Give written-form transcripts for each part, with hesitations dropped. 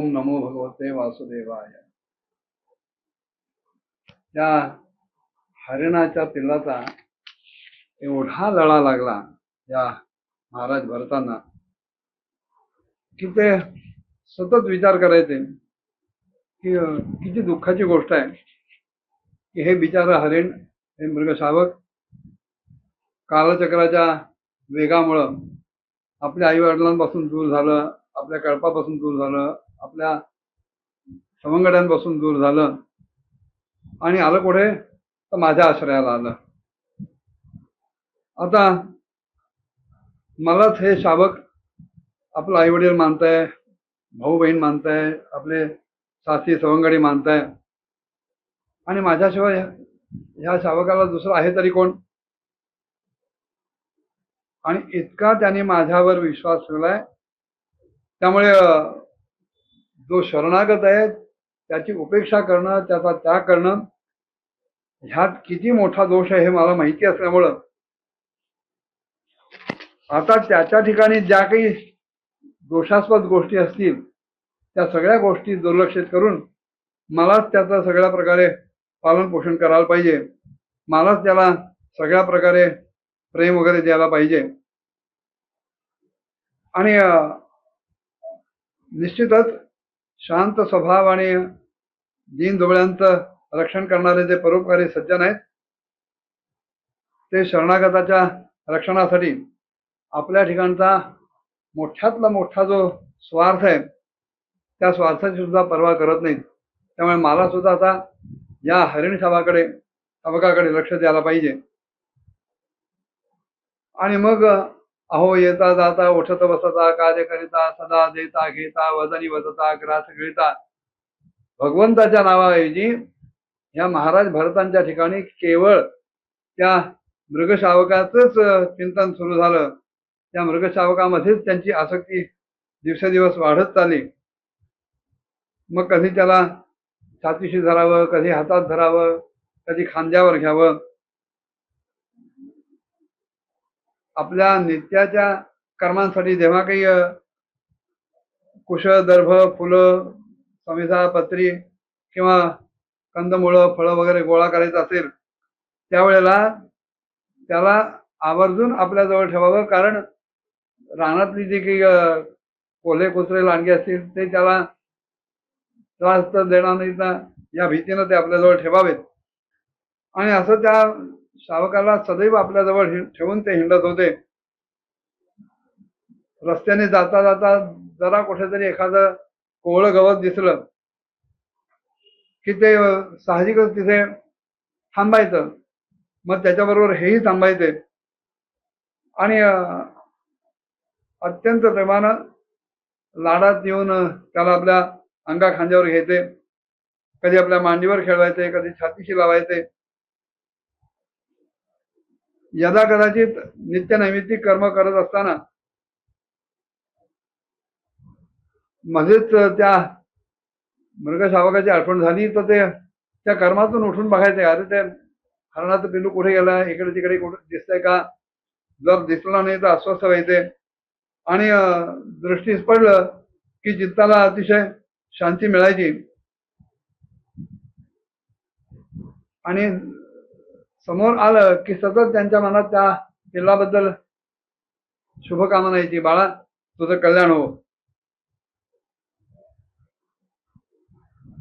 ओम नमो भगवते वासुदेवाय. त्या हरिणाच्या पिल्लाचा एवढा लळा लागला या महाराज भरताना की ते सतत विचार करायचे की किती दुःखाची गोष्ट आहे की हे बिचारा हरिण, हे मृगशावक कालचक्राच्या वेगामुळं आपल्या आई वडिलांपासून दूर झालं, आपल्या कळपापासून दूर झालं, आपल्या सवंगड्यांपासून दूर झालं आणि आलं कुठे तर माझ्या आश्रयाला आलं. आता मलाच हे शावक आपलं आई वडील मानताय, भाऊ बहीण मानताय, आपले साथी सवंगडी मानताय आणि माझ्याशिवाय ह्या शावकाला दुसरं आहे तरी कोण. आणि इतका त्याने माझ्यावर विश्वास ठेवलाय, त्यामुळे जो शरणागत आहे त्याची उपेक्षा करणं, त्याचा त्याग करणं ह्यात किती मोठा दोष आहे हे मला माहिती असल्यामुळं आता त्याच्या ठिकाणी ज्या काही दोषास्पद गोष्टी असतील त्या सगळ्या गोष्टी दुर्लक्षित करून मलाच त्याचं सगळ्या प्रकारे पालन पोषण करायला पाहिजे, मलाच त्याला सगळ्या प्रकारे प्रेम वगैरे द्यायला पाहिजे. आणि निश्चितच शांत स्वभाव आणि दीन दुबळ्यांचं रक्षण करणारे जे परोपकारी सज्जन आहेत ते शरणागताच्या रक्षणासाठी आपल्या ठिकाणचा मोठ्यातला मोठा जो स्वार्थ आहे त्या स्वार्थाची सुद्धा पर्वा करत नाहीत. त्यामुळे मला सुद्धा आता या हरिण शावकाकडे लक्ष द्यायला पाहिजे. आणि मग अहो येता जाता उठत बसता कार्य करिता सदा देता घेता वदनी वदता ग्रास गिळता भगवंताच्या नावाऐवजी या महाराज भरतांच्या ठिकाणी केवळ त्या मृगशावकाचंच चिंतन सुरू झालं. त्या मृगशावकामध्येच त्यांची आसक्ती दिवसेदिवस वाढत चालली. मग कधी त्याला छातीशी धरावं, कधी हातात धरावं, कधी खांद्यावर घ्यावं. आपल्या नित्याच्या कर्मांसाठी जेव्हा काही कुश, दर्भ, फुलं, समिधा, पत्री किंवा कंदमुळं, फळं वगैरे गोळा करायचं असेल त्यावेळेला त्याला आवर्जून आपल्या जवळ ठेवावं, कारण रानातली जी काही कोल्हे कुत्रे लांडगे असतील ते त्याला त्रास तर देणार नाहीत ना या भीतीनं ते आपल्याजवळ ठेवावेत. आणि असं त्या शावकाला सदैव आपल्याजवळ ठेवून ते हिंडत होते. रस्त्याने जाता जाता जरा कुठेतरी एखादं कोवळं गवत दिसलं की ते साहजिकच तिथे थांबायचं. मग त्याच्याबरोबर हेही थांबायचे आणि अत्यंत प्रेमानं लाडात येऊन त्याला आपल्या अंगा खांद्यावर घ्यायचे, कधी आपल्या मांडीवर खेळवायचे, कधी छातीशी लावायचे. यदा कदाचित नित्यनैमित्तिक कर्म करत असताना मध्येच त्या मृगशावकाची आठवण झाली तर ते त्या कर्मातून उठून बघायचे, अरे ते हरणाचं पिल्लू कुठे गेला, इकडे तिकडे कुठे दिसतंय का. जर दिसला नाही तर अस्वस्थ व्हायचे आणि दृष्टीस पडलं की चित्ताला अतिशय शांती मिळायची. आणि समोर आलं की सतत त्यांच्या मनात त्या पिल्लाबद्दल शुभकामना यायची, बाळा तुझं कल्याण हो.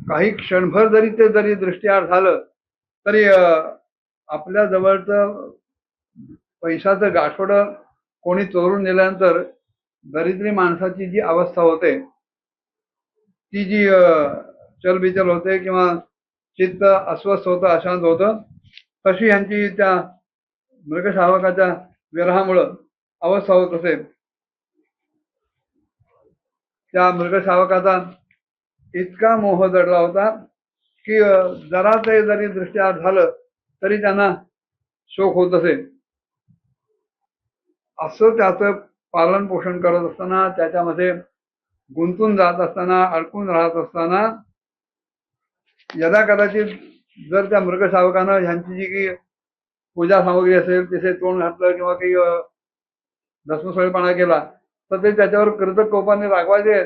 काही क्षणभर जरी दृष्टीआड झालं तरी आपल्या जवळचं पैशाचं गाठोडं कोणी चोरून नेल्यानंतर दरिद्री माणसाची जी अवस्था होते, ती जी चलबिचल होते किंवा चित्त अस्वस्थ होतं, अशांत होतं, तशी यांची त्या मृगशावकाच्या विरहामुळं अवस्था होत असे. त्या मृगशावकाचा इतका मोह जडला होता की जरा ते जरी दृष्टीआड झालं तरी त्यांना शोक होत असे. असं त्याचं पालन पोषण करत असताना, त्याच्यामध्ये गुंतून जात असताना, अडकून राहत असताना यदा कदाचित जर त्या मृगशावकानं ह्यांची जी काही पूजा सामग्री असेल तिथे तोंड घातलं किंवा काही धसमुसळेपणा केला तर ते त्याच्यावर कृतक कोपाने रागवायचे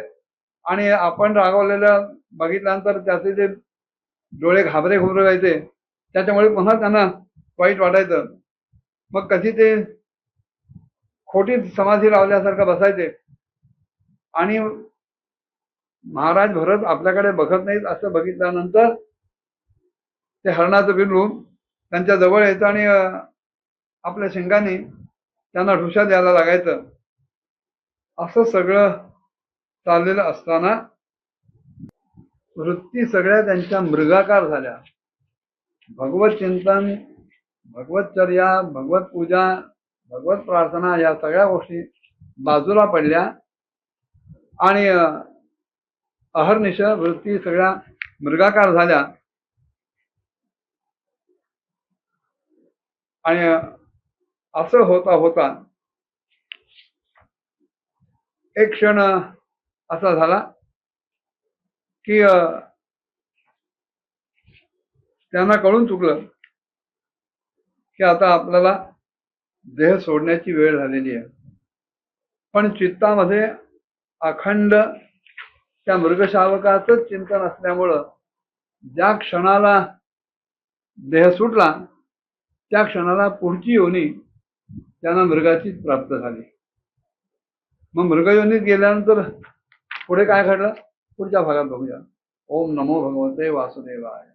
आणि आपण रागावलेलं बघितल्यानंतर त्याचे जे डोळे घाबरे घुबरे व्हायचे, त्याच्यामुळे पुन्हा त्यांना वाईट वाटायचं. मग कधी ते खोटी समाधी लावल्यासारखं बसायचे आणि महाराज भरत आपल्याकडे बघत नाहीत असं बघितल्यानंतर ते हरणाचं बिल्लू त्यांच्या जवळ यायचं आणि आपल्या शिंगाने त्यांना ढुशा द्यायला लागायचं. असं सगळं चाललेलं असताना वृत्ती सगळ्या त्यांच्या मृगाकार झाल्या. भगवत चिंतन, भगवतचर्या, भगवत पूजा, भगवत प्रार्थना या सगळ्या गोष्टी बाजूला पडल्या आणि अहर्निश वृत्ती सगळ्या मृगाकार झाल्या. आणि असं होता होता एक क्षण असा झाला की त्यांना कळून चुकलं की आता आपल्याला देह सोडण्याची वेळ झालेली आहे. पण चित्तामध्ये अखंड त्या मृगशावकाचंच चिंतन असल्यामुळं ज्या क्षणाला देह सुटला त्या क्षणाला पुढची योनी त्यांना मृगाचीच प्राप्त झाली. मग मृगयोनीत गेल्यानंतर पुढे काय घडलं पुढच्या भागात बघूया. ओम नमो भगवते वासुदेवाय.